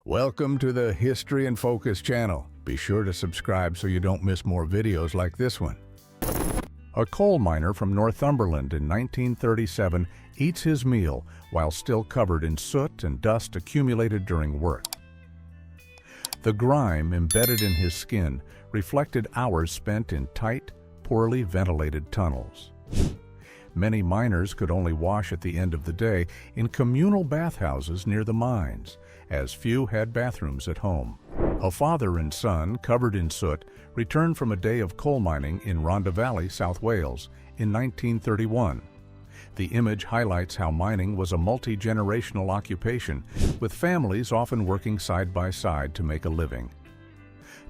Welcome to the History in Focus channel. Be sure to subscribe so you don't miss more videos like this one. A coal miner from Northumberland in 1937 eats his meal while still covered in soot and dust accumulated during work. The grime embedded in his skin reflected hours spent in tight, poorly ventilated tunnels. Many miners could only wash at the end of the day in communal bathhouses near the mines, as few had bathrooms at home. A father and son, covered in soot, returned from a day of coal mining in Rhondda Valley, South Wales, in 1931. The image highlights how mining was a multi-generational occupation, with families often working side by side to make a living.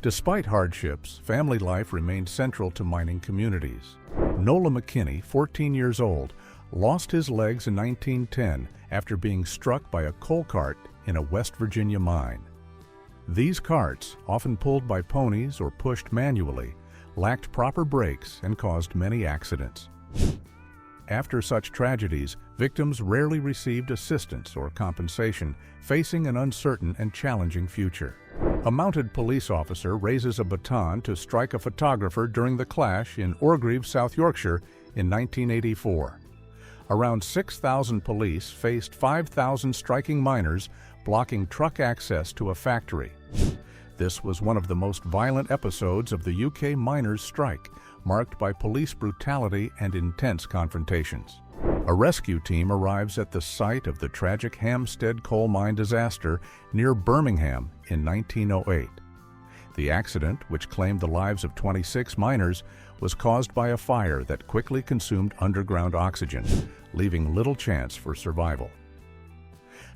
Despite hardships, family life remained central to mining communities. Nola McKinney, 14 years old, lost his legs in 1910 after being struck by a coal cart in a West Virginia mine. These carts, often pulled by ponies or pushed manually, lacked proper brakes and caused many accidents. After such tragedies, victims rarely received assistance or compensation, facing an uncertain and challenging future. A mounted police officer raises a baton to strike a photographer during the clash in Orgreave, South Yorkshire, in 1984. Around 6,000 police faced 5,000 striking miners, blocking truck access to a factory. This was one of the most violent episodes of the UK miners' strike, marked by police brutality and intense confrontations. A rescue team arrives at the site of the tragic Hampstead coal mine disaster near Birmingham in 1908. The accident, which claimed the lives of 26 miners, was caused by a fire that quickly consumed underground oxygen, leaving little chance for survival.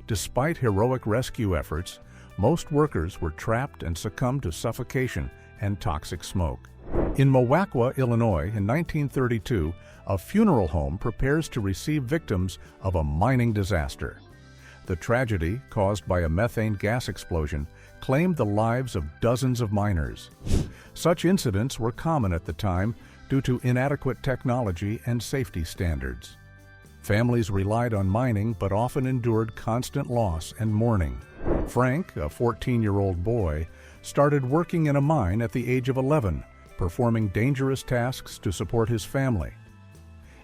Despite heroic rescue efforts, most workers were trapped and succumbed to suffocation and toxic smoke. In Mowacqua, Illinois, in 1932, a funeral home prepares to receive victims of a mining disaster. The tragedy, caused by a methane gas explosion, claimed the lives of dozens of miners. Such incidents were common at the time due to inadequate technology and safety standards. Families relied on mining but often endured constant loss and mourning. Frank, a 14-year-old boy, started working in a mine at the age of 11, performing dangerous tasks to support his family.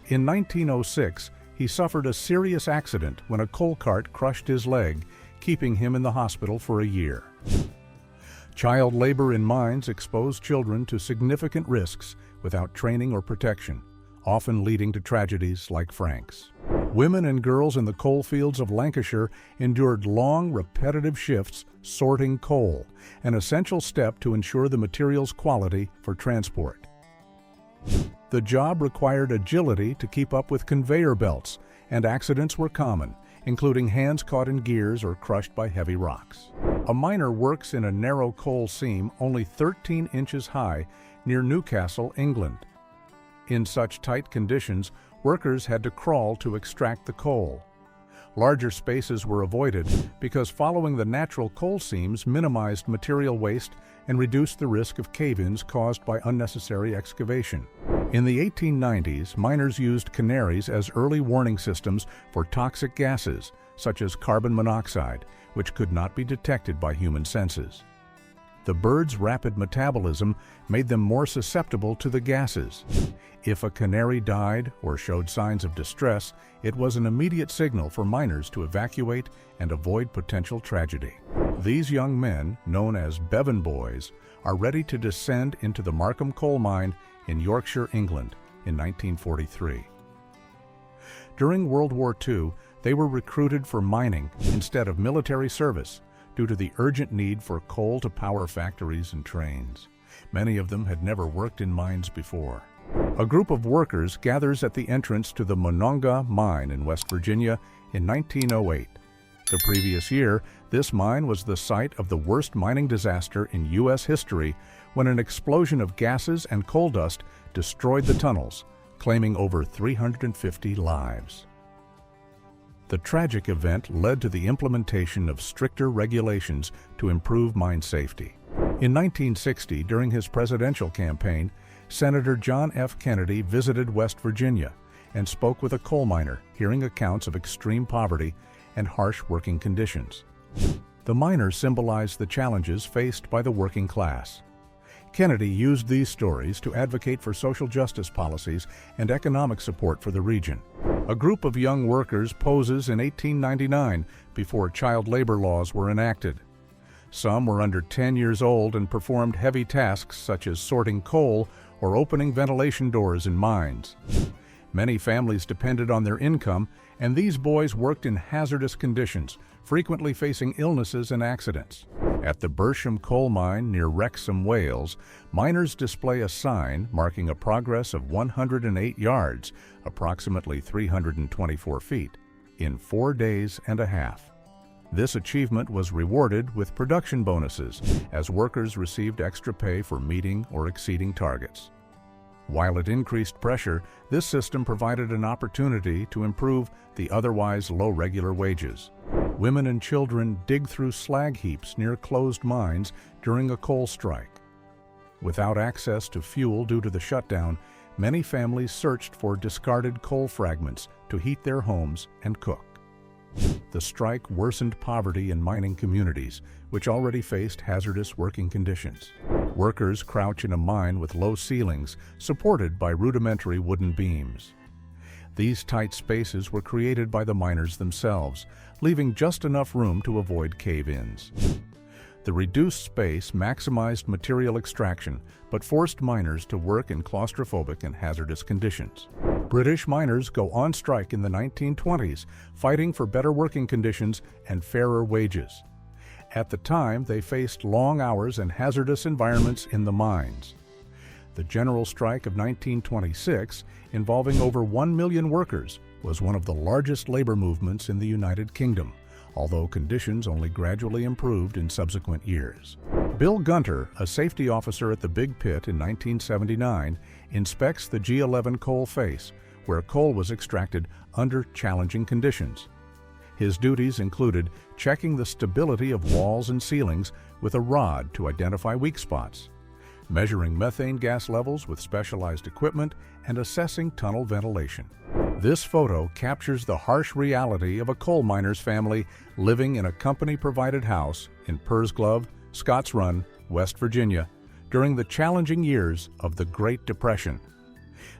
In 1906, he suffered a serious accident when a coal cart crushed his leg, keeping him in the hospital for a year. Child labor in mines exposed children to significant risks without training or protection, often leading to tragedies like Frank's. Women and girls in the coal fields of Lancashire endured long, repetitive shifts sorting coal, an essential step to ensure the material's quality for transport. The job required agility to keep up with conveyor belts, and accidents were common, including hands caught in gears or crushed by heavy rocks. A miner works in a narrow coal seam only 13 inches high near Newcastle, England. In such tight conditions, workers had to crawl to extract the coal. Larger spaces were avoided because following the natural coal seams minimized material waste and reduced the risk of cave-ins caused by unnecessary excavation. In the 1890s, miners used canaries as early warning systems for toxic gases, such as carbon monoxide, which could not be detected by human senses. The birds' rapid metabolism made them more susceptible to the gases. If a canary died or showed signs of distress, it was an immediate signal for miners to evacuate and avoid potential tragedy. These young men, known as Bevan Boys, are ready to descend into the Markham coal mine in Yorkshire, England, in 1943. During World War II, they were recruited for mining instead of military service due to the urgent need for coal to power factories and trains. Many of them had never worked in mines before. A group of workers gathers at the entrance to the Monongah mine in West Virginia in 1908. The previous year, this mine was the site of the worst mining disaster in U.S. history when an explosion of gases and coal dust destroyed the tunnels, claiming over 350 lives. The tragic event led to the implementation of stricter regulations to improve mine safety. In 1960, during his presidential campaign, Senator John F. Kennedy visited West Virginia and spoke with a coal miner, hearing accounts of extreme poverty and harsh working conditions. The miners symbolize the challenges faced by the working class. Kennedy used these stories to advocate for social justice policies and economic support for the region. A group of young workers poses in 1899 before child labor laws were enacted. Some were under 10 years old and performed heavy tasks such as sorting coal or opening ventilation doors in mines. Many families depended on their income, and these boys worked in hazardous conditions, frequently facing illnesses and accidents. At the Bersham coal mine near Wrexham, Wales, miners display a sign marking a progress of 108 yards, approximately 324 feet, in 4 days and a half. This achievement was rewarded with production bonuses, as workers received extra pay for meeting or exceeding targets. While it increased pressure, this system provided an opportunity to improve the otherwise low regular wages. Women and children dig through slag heaps near closed mines during a coal strike. Without access to fuel due to the shutdown, many families searched for discarded coal fragments to heat their homes and cook. The strike worsened poverty in mining communities, which already faced hazardous working conditions. Workers crouch in a mine with low ceilings, supported by rudimentary wooden beams. These tight spaces were created by the miners themselves, leaving just enough room to avoid cave-ins. The reduced space maximized material extraction, but forced miners to work in claustrophobic and hazardous conditions. British miners go on strike in the 1920s, fighting for better working conditions and fairer wages. At the time, they faced long hours and hazardous environments in the mines. The General Strike of 1926, involving over 1 million workers, was one of the largest labor movements in the United Kingdom, although conditions only gradually improved in subsequent years. Bill Gunter, a safety officer at the Big Pit in 1979, inspects the G11 coal face, where coal was extracted under challenging conditions. His duties included checking the stability of walls and ceilings with a rod to identify weak spots, measuring methane gas levels with specialized equipment, and assessing tunnel ventilation. This photo captures the harsh reality of a coal miner's family living in a company-provided house in Pursglove, Scotts Run, West Virginia, during the challenging years of the Great Depression.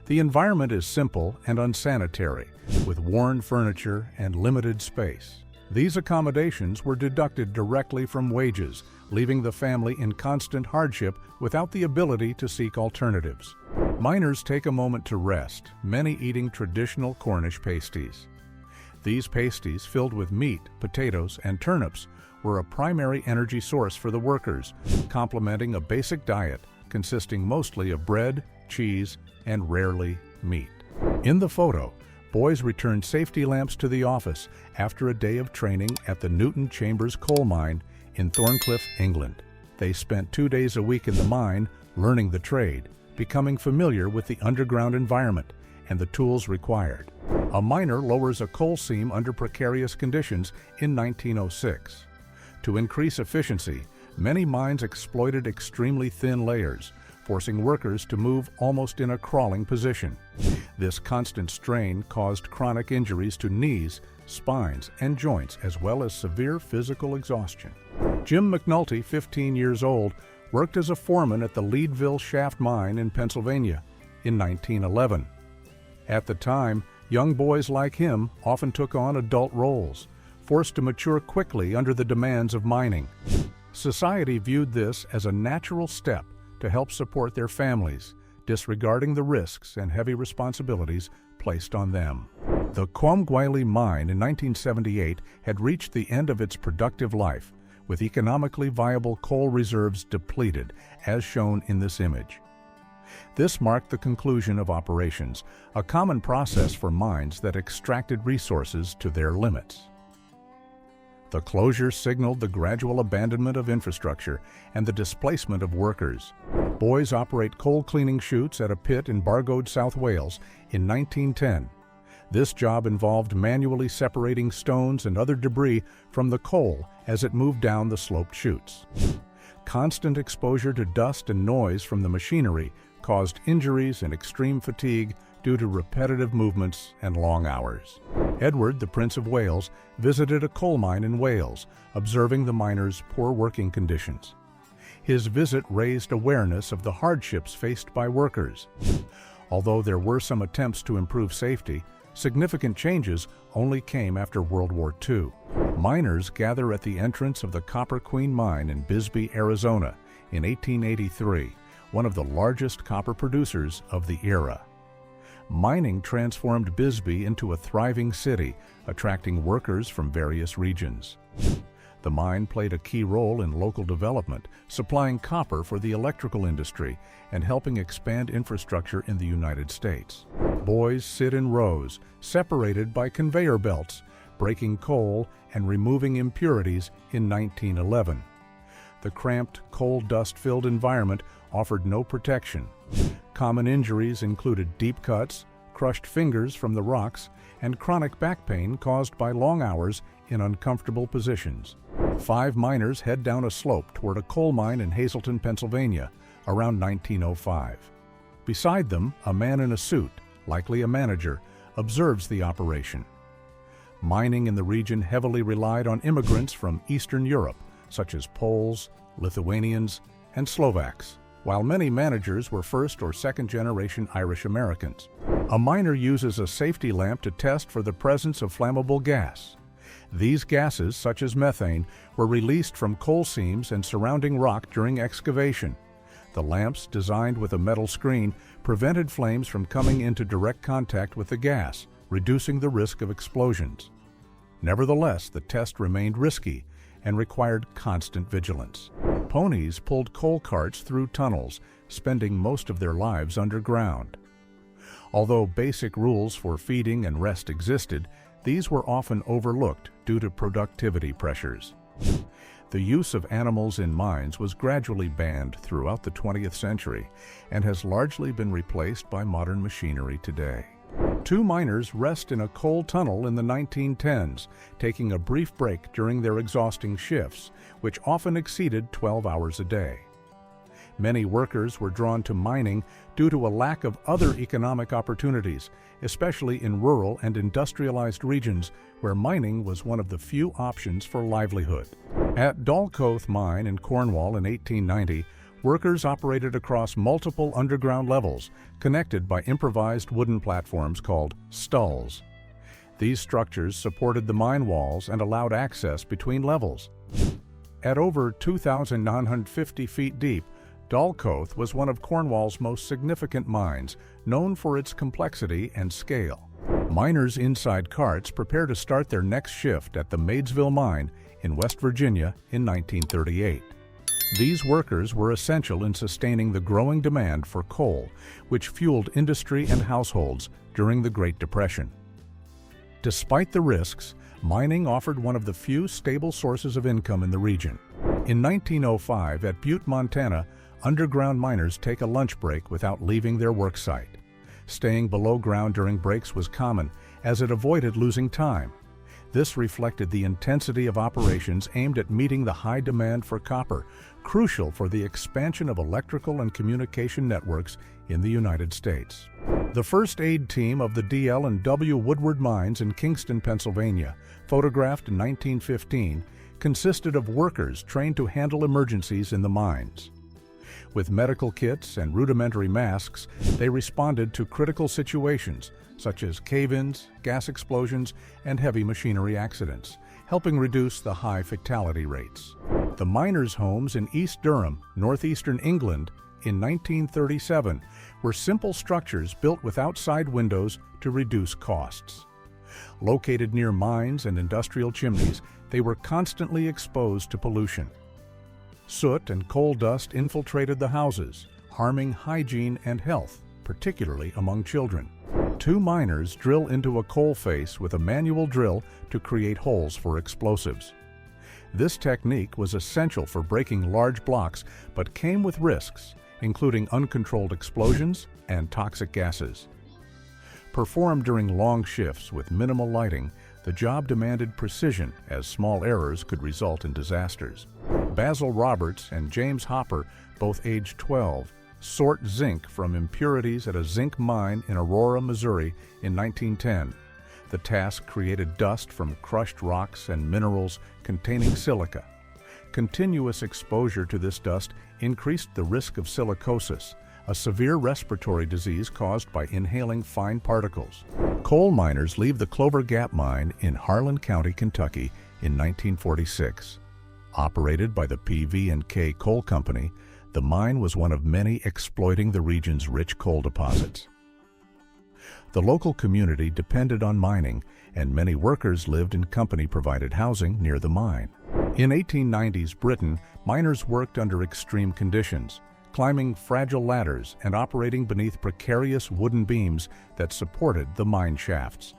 The environment is simple and unsanitary, with worn furniture and limited space. These accommodations were deducted directly from wages, leaving the family in constant hardship without the ability to seek alternatives. Miners take a moment to rest, many eating traditional Cornish pasties. These pasties, filled with meat, potatoes, and turnips, were a primary energy source for the workers, complementing a basic diet consisting mostly of bread, cheese, and rarely meat. In the photo, boys returned safety lamps to the office after a day of training at the Newton Chambers coal mine in Thorncliffe, England. They spent 2 days a week in the mine, learning the trade, becoming familiar with the underground environment and the tools required. A miner lowers a coal seam under precarious conditions in 1906. To increase efficiency, many mines exploited extremely thin layers, forcing workers to move almost in a crawling position. This constant strain caused chronic injuries to knees, spines, and joints, as well as severe physical exhaustion. Jim McNulty, 15 years old, worked as a foreman at the Leadville Shaft Mine in Pennsylvania in 1911. At the time, young boys like him often took on adult roles, forced to mature quickly under the demands of mining. Society viewed this as a natural step to help support their families, disregarding the risks and heavy responsibilities placed on them. The Quamgwili mine in 1978 had reached the end of its productive life, with economically viable coal reserves depleted, as shown in this image. This marked the conclusion of operations, a common process for mines that extracted resources to their limits. The closure signaled the gradual abandonment of infrastructure and the displacement of workers. Boys operate coal cleaning chutes at a pit in Bargoed, South Wales in 1910. This job involved manually separating stones and other debris from the coal as it moved down the sloped chutes. Constant exposure to dust and noise from the machinery caused injuries and extreme fatigue due to repetitive movements and long hours. Edward, the Prince of Wales, visited a coal mine in Wales, observing the miners' poor working conditions. His visit raised awareness of the hardships faced by workers. Although there were some attempts to improve safety, significant changes only came after World War II. Miners gather at the entrance of the Copper Queen Mine in Bisbee, Arizona, in 1883, one of the largest copper producers of the era. Mining transformed Bisbee into a thriving city, attracting workers from various regions. The mine played a key role in local development, supplying copper for the electrical industry and helping expand infrastructure in the United States. Boys sit in rows, separated by conveyor belts, breaking coal and removing impurities in 1911. The cramped, coal dust-filled environment offered no protection. Common injuries included deep cuts, crushed fingers from the rocks, and chronic back pain caused by long hours in uncomfortable positions. 5 miners head down a slope toward a coal mine in Hazleton, Pennsylvania, around 1905. Beside them, a man in a suit, likely a manager, observes the operation. Mining in the region heavily relied on immigrants from Eastern Europe, such as Poles, Lithuanians, and Slovaks, while many managers were first or second generation Irish Americans. A miner uses a safety lamp to test for the presence of flammable gas. These gases, such as methane, were released from coal seams and surrounding rock during excavation. The lamps, designed with a metal screen, prevented flames from coming into direct contact with the gas, reducing the risk of explosions. Nevertheless, the test remained risky and required constant vigilance. Ponies pulled coal carts through tunnels, spending most of their lives underground. Although basic rules for feeding and rest existed, these were often overlooked due to productivity pressures. The use of animals in mines was gradually banned throughout the 20th century and has largely been replaced by modern machinery today. 2 miners rest in a coal tunnel in the 1910s, taking a brief break during their exhausting shifts, which often exceeded 12 hours a day. Many workers were drawn to mining due to a lack of other economic opportunities, especially in rural and industrialized regions where mining was one of the few options for livelihood. At Dalcoath Mine in Cornwall in 1890, workers operated across multiple underground levels, connected by improvised wooden platforms called stalls. These structures supported the mine walls and allowed access between levels. At over 2,950 feet deep, Dalcoath was one of Cornwall's most significant mines, known for its complexity and scale. Miners inside carts prepare to start their next shift at the Maidesville Mine in West Virginia in 1938. These workers were essential in sustaining the growing demand for coal, which fueled industry and households during the Great Depression. Despite the risks, mining offered one of the few stable sources of income in the region. In 1905, at Butte, Montana, underground miners take a lunch break without leaving their work site. Staying below ground during breaks was common, as it avoided losing time. This reflected the intensity of operations aimed at meeting the high demand for copper, crucial for the expansion of electrical and communication networks in the United States. The first aid team of the D.L. and W. Woodward mines in Kingston, Pennsylvania, photographed in 1915, consisted of workers trained to handle emergencies in the mines. With medical kits and rudimentary masks, they responded to critical situations such as cave-ins, gas explosions, and heavy machinery accidents, helping reduce the high fatality rates. The miners' homes in East Durham, northeastern England, in 1937 were simple structures built with outside windows to reduce costs. Located near mines and industrial chimneys, they were constantly exposed to pollution. Soot and coal dust infiltrated the houses, harming hygiene and health, particularly among children. 2 miners drill into a coal face with a manual drill to create holes for explosives. This technique was essential for breaking large blocks, but came with risks, including uncontrolled explosions and toxic gases. Performed during long shifts with minimal lighting, the job demanded precision, as small errors could result in disasters. Basil Roberts and James Hopper, both aged 12, sort zinc from impurities at a zinc mine in Aurora, Missouri in 1910. The task created dust from crushed rocks and minerals containing silica. Continuous exposure to this dust increased the risk of silicosis, a severe respiratory disease caused by inhaling fine particles. Coal miners leave the Clover Gap mine in Harlan County, Kentucky in 1946. Operated by the PV&K Coal Company, the mine was one of many exploiting the region's rich coal deposits. The local community depended on mining, and many workers lived in company-provided housing near the mine. In 1890s Britain, miners worked under extreme conditions, climbing fragile ladders and operating beneath precarious wooden beams that supported the mine shafts.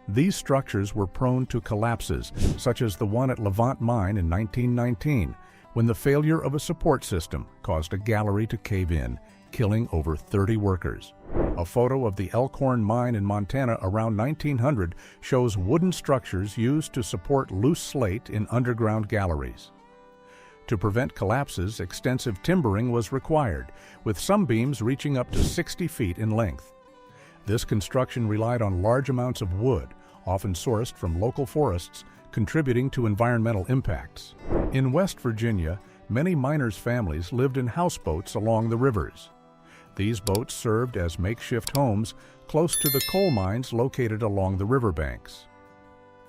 These structures were prone to collapses, such as the one at Levant Mine in 1919, when the failure of a support system caused a gallery to cave in, killing over 30 workers. A photo of the Elkhorn Mine in Montana around 1900 shows wooden structures used to support loose slate in underground galleries. To prevent collapses, extensive timbering was required, with some beams reaching up to 60 feet in length. This construction relied on large amounts of wood, often sourced from local forests, contributing to environmental impacts. In West Virginia, many miners' families lived in houseboats along the rivers. These boats served as makeshift homes close to the coal mines located along the riverbanks.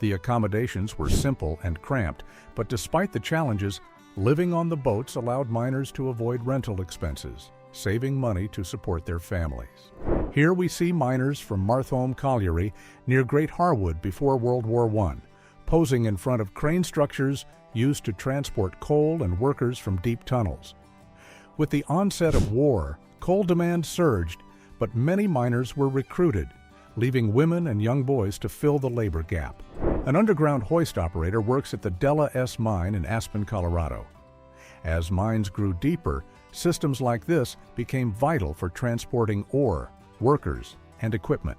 The accommodations were simple and cramped, but despite the challenges, living on the boats allowed miners to avoid rental expenses, saving money to support their families. Here we see miners from Marthome Colliery near Great Harwood before World War I, posing in front of crane structures used to transport coal and workers from deep tunnels. With the onset of war, coal demand surged, but many miners were recruited, leaving women and young boys to fill the labor gap. An underground hoist operator works at the Della S mine in Aspen, Colorado. As mines grew deeper, systems like this became vital for transporting ore, workers, and equipment.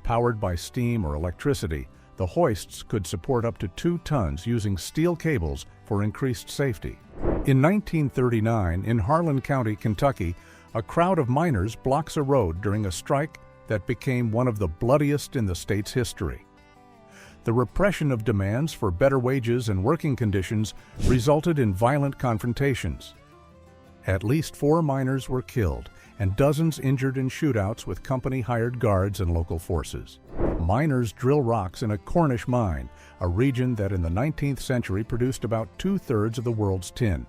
Powered by steam or electricity, the hoists could support up to 2 tons using steel cables for increased safety. In 1939, in Harlan County, Kentucky, a crowd of miners blocks a road during a strike that became one of the bloodiest in the state's history. The repression of demands for better wages and working conditions resulted in violent confrontations. At least 4 miners were killed and dozens injured in shootouts with company-hired guards and local forces. Miners drill rocks in a Cornish mine, a region that in the 19th century produced about 2/3 of the world's tin.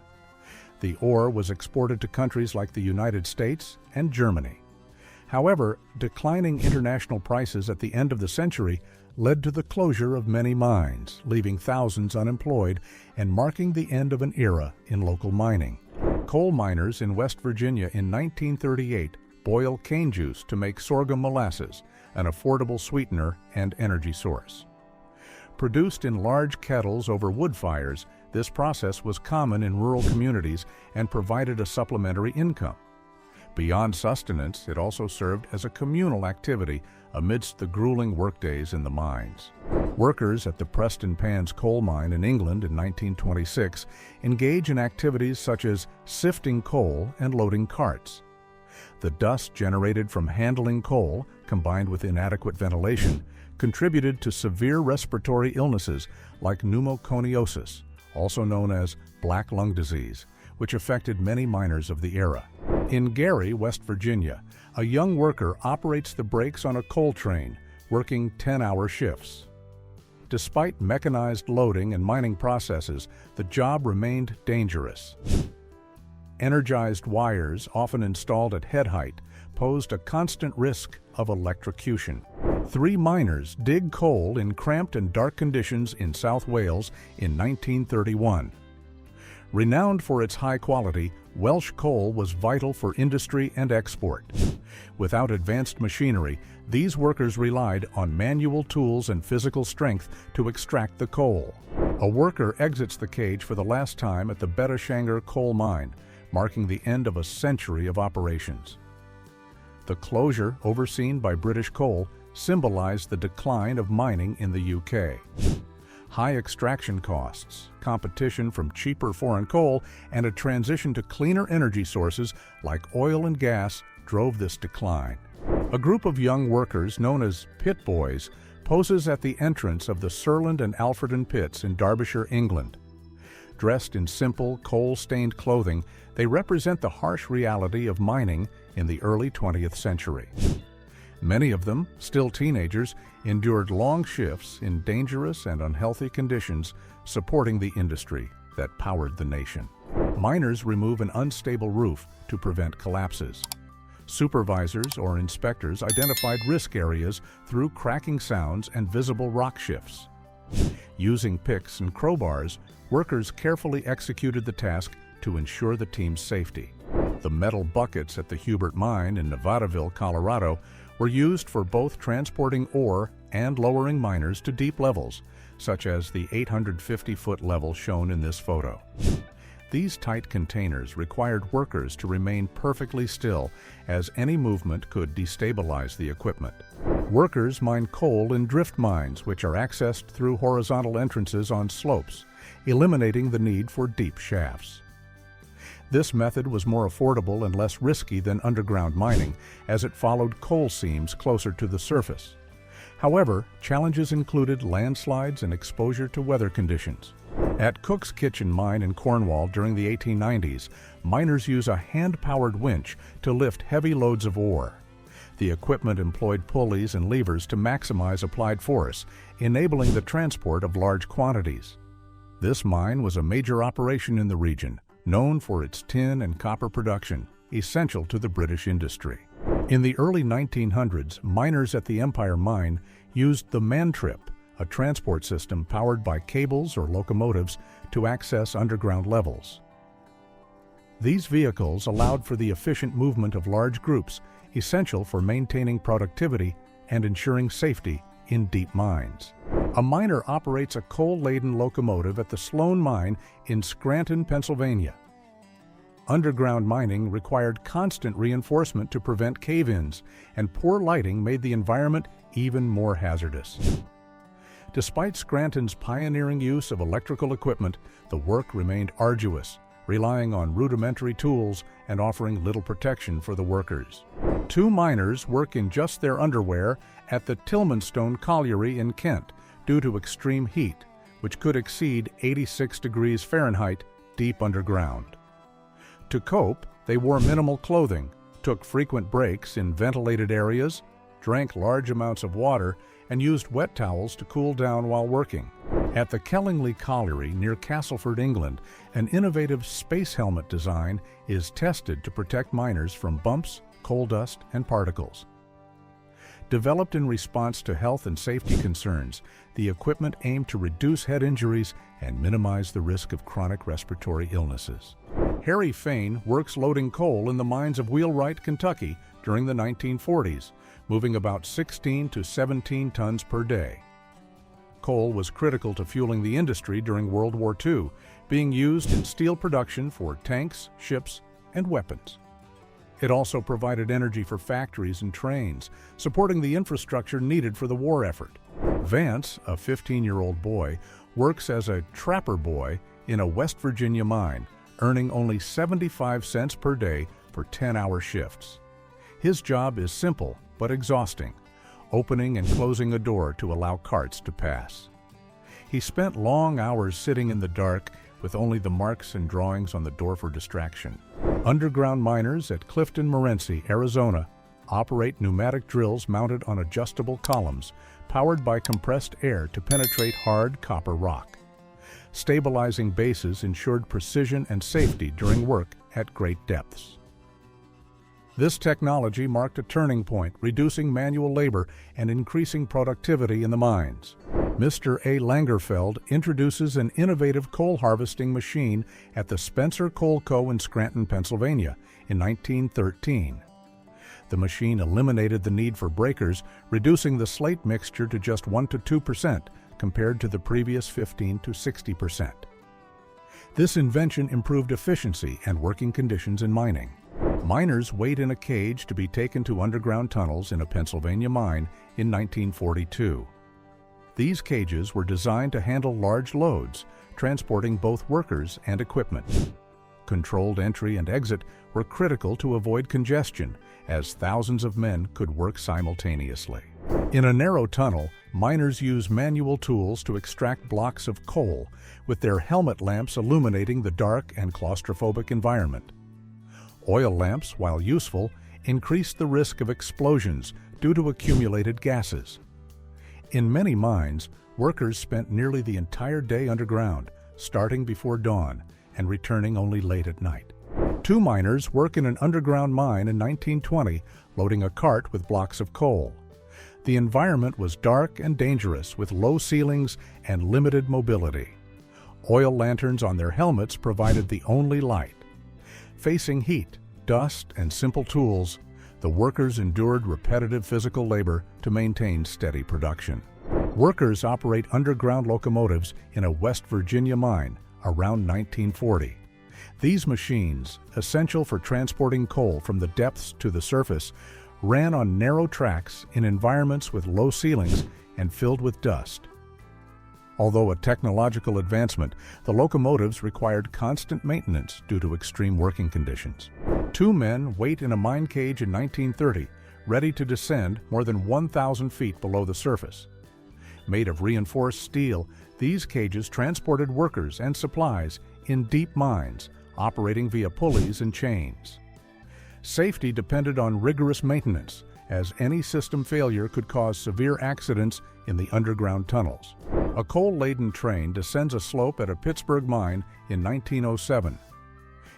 The ore was exported to countries like the United States and Germany. However, declining international prices at the end of the century led to the closure of many mines, leaving thousands unemployed and marking the end of an era in local mining. Coal miners in West Virginia in 1938 boil cane juice to make sorghum molasses, an affordable sweetener and energy source. Produced in large kettles over wood fires, this process was common in rural communities and provided a supplementary income. Beyond sustenance, it also served as a communal activity amidst the grueling workdays in the mines. Workers at the Preston Pans coal mine in England in 1926 engage in activities such as sifting coal and loading carts. The dust generated from handling coal, combined with inadequate ventilation, contributed to severe respiratory illnesses like pneumoconiosis, also known as black lung disease, which affected many miners of the era. In Gary, West Virginia, a young worker operates the brakes on a coal train, working 10-hour shifts. Despite mechanized loading and mining processes, the job remained dangerous. Energized wires, often installed at head height, posed a constant risk of electrocution. 3 miners dig coal in cramped and dark conditions in South Wales in 1931. Renowned for its high quality, Welsh coal was vital for industry and export. Without advanced machinery, these workers relied on manual tools and physical strength to extract the coal. A worker exits the cage for the last time at the Bettashanger coal mine, marking the end of a century of operations. The closure, overseen by British Coal, symbolized the decline of mining in the UK. High extraction costs, competition from cheaper foreign coal, and a transition to cleaner energy sources like oil and gas drove this decline. A group of young workers known as Pit Boys poses at the entrance of the Surland and Alfredton pits in Derbyshire, England. Dressed in simple, coal-stained clothing, they represent the harsh reality of mining in the early 20th century. Many of them, still teenagers, endured long shifts in dangerous and unhealthy conditions, supporting the industry that powered the nation. Miners remove an unstable roof to prevent collapses. Supervisors or inspectors identified risk areas through cracking sounds and visible rock shifts. Using picks and crowbars, workers carefully executed the task to ensure the team's safety. The metal buckets at the Hubert Mine in Nevadaville, Colorado, were used for both transporting ore and lowering miners to deep levels, such as the 850-foot level shown in this photo. These tight containers required workers to remain perfectly still, as any movement could destabilize the equipment. Workers mine coal in drift mines, which are accessed through horizontal entrances on slopes, eliminating the need for deep shafts. This method was more affordable and less risky than underground mining, as it followed coal seams closer to the surface. However, challenges included landslides and exposure to weather conditions. At Cook's Kitchen Mine in Cornwall during the 1890s, miners use a hand-powered winch to lift heavy loads of ore. The equipment employed pulleys and levers to maximize applied force, enabling the transport of large quantities. This mine was a major operation in the region, known for its tin and copper production, essential to the British industry. In the early 1900s, miners at the Empire Mine used the Mantrip, a transport system powered by cables or locomotives to access underground levels. These vehicles allowed for the efficient movement of large groups, essential for maintaining productivity and ensuring safety in deep mines. A miner operates a coal-laden locomotive at the Sloan Mine in Scranton, Pennsylvania. Underground mining required constant reinforcement to prevent cave-ins, and poor lighting made the environment even more hazardous. Despite Scranton's pioneering use of electrical equipment, the work remained arduous, relying on rudimentary tools and offering little protection for the workers. Two miners work in just their underwear at the Tilmanstone Colliery in Kent due to extreme heat, which could exceed 86 degrees Fahrenheit deep underground. To cope, they wore minimal clothing, took frequent breaks in ventilated areas, drank large amounts of water, and used wet towels to cool down while working. At the Kellingley Colliery near Castleford, England, an innovative space helmet design is tested to protect miners from bumps, coal dust, and particles. Developed in response to health and safety concerns, the equipment aimed to reduce head injuries and minimize the risk of chronic respiratory illnesses. Harry Fain works loading coal in the mines of Wheelwright, Kentucky during the 1940s, moving about 16 to 17 tons per day. Coal was critical to fueling the industry during World War II, being used in steel production for tanks, ships, and weapons. It also provided energy for factories and trains, supporting the infrastructure needed for the war effort. Vance, a 15-year-old boy, works as a trapper boy in a West Virginia mine, earning only 75 cents per day for 10-hour shifts. His job is simple but exhausting, opening and closing a door to allow carts to pass. He spent long hours sitting in the dark with only the marks and drawings on the door for distraction. Underground miners at Clifton Morenci, Arizona, operate pneumatic drills mounted on adjustable columns, powered by compressed air to penetrate hard copper rock. Stabilizing bases ensured precision and safety during work at great depths. This technology marked a turning point, reducing manual labor and increasing productivity in the mines. Mr. A. Langerfeld introduces an innovative coal harvesting machine at the Spencer Coal Co. in Scranton, Pennsylvania, in 1913. The machine eliminated the need for breakers, reducing the slate mixture to just 1 to 2% compared to the previous 15 to 60%. This invention improved efficiency and working conditions in mining. Miners wait in a cage to be taken to underground tunnels in a Pennsylvania mine in 1942. These cages were designed to handle large loads, transporting both workers and equipment. controlled entry and exit were critical to avoid congestion, as thousands of men could work simultaneously. In a narrow tunnel, miners use manual tools to extract blocks of coal, with their helmet lamps illuminating the dark and claustrophobic environment. Oil lamps, while useful, increased the risk of explosions due to accumulated gases. In many mines, workers spent nearly the entire day underground, starting before dawn and returning only late at night. Two miners work in an underground mine in 1920, loading a cart with blocks of coal. The environment was dark and dangerous, with low ceilings and limited mobility. Oil lanterns on their helmets provided the only light. Facing heat, dust, and simple tools, the workers endured repetitive physical labor to maintain steady production. Workers operate underground locomotives in a West Virginia mine around 1940. These machines, essential for transporting coal from the depths to the surface, ran on narrow tracks in environments with low ceilings and filled with dust. Although a technological advancement, the locomotives required constant maintenance due to extreme working conditions. Two men wait in a mine cage in 1930, ready to descend more than 1,000 feet below the surface. Made of reinforced steel, these cages transported workers and supplies in deep mines, operating via pulleys and chains. Safety depended on rigorous maintenance, as any system failure could cause severe accidents in the underground tunnels. A coal-laden train descends a slope at a Pittsburgh mine in 1907.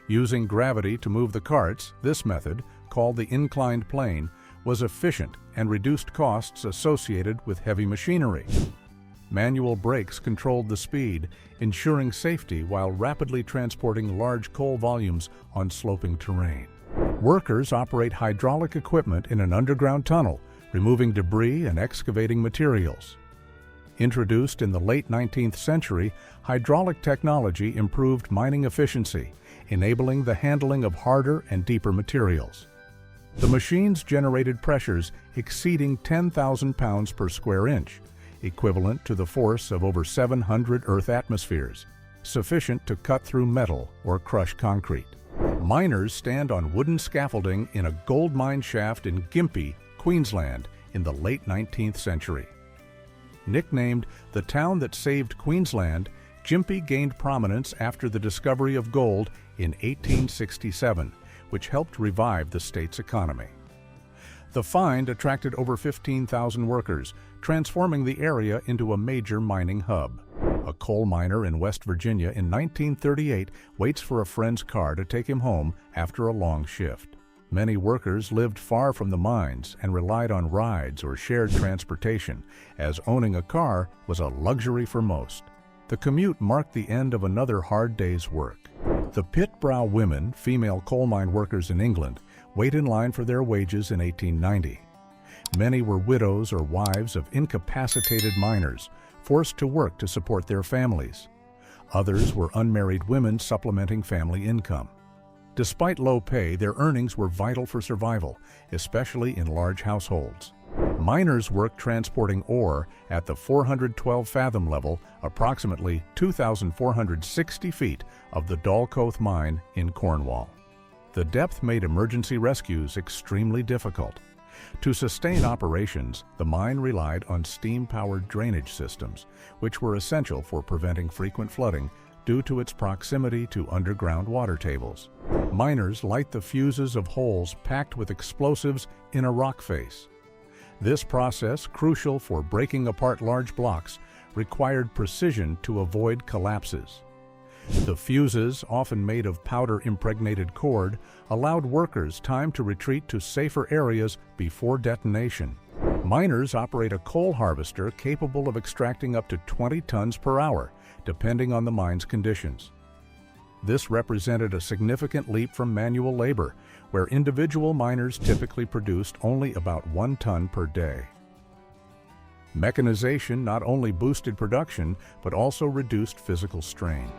Using gravity to move the carts, this method, called the inclined plane, was efficient and reduced costs associated with heavy machinery. Manual brakes controlled the speed, ensuring safety while rapidly transporting large coal volumes on sloping terrain. Workers operate hydraulic equipment in an underground tunnel, removing debris and excavating materials. Introduced in the late 19th century, hydraulic technology improved mining efficiency, enabling the handling of harder and deeper materials. The machines generated pressures exceeding 10,000 pounds per square inch, equivalent to the force of over 700 Earth atmospheres, sufficient to cut through metal or crush concrete. Miners stand on wooden scaffolding in a gold mine shaft in Gympie, Queensland, in the late 19th century. Nicknamed the town that saved Queensland, Gympie gained prominence after the discovery of gold in 1867, which helped revive the state's economy. The find attracted over 15,000 workers, transforming the area into a major mining hub. A coal miner in West Virginia in 1938 waits for a friend's car to take him home after a long shift. Many workers lived far from the mines and relied on rides or shared transportation, as owning a car was a luxury for most. The commute marked the end of another hard day's work. The pit brow women, female coal mine workers in England, wait in line for their wages in 1890. Many were widows or wives of incapacitated miners, forced to work to support their families. Others were unmarried women supplementing family income. Despite low pay, their earnings were vital for survival, especially in large households. Miners worked transporting ore at the 412 fathom level, approximately 2,460 feet, of the Dalcoath mine in Cornwall. The depth made emergency rescues extremely difficult. To sustain operations, the mine relied on steam-powered drainage systems, which were essential for preventing frequent flooding due to its proximity to underground water tables. Miners light the fuses of holes packed with explosives in a rock face. This process, crucial for breaking apart large blocks, required precision to avoid collapses. The fuses, often made of powder-impregnated cord, allowed workers time to retreat to safer areas before detonation. Miners operate a coal harvester capable of extracting up to 20 tons per hour, depending on the mine's conditions. This represented a significant leap from manual labor, where individual miners typically produced only about 1 ton per day. Mechanization not only boosted production, but also reduced physical strain.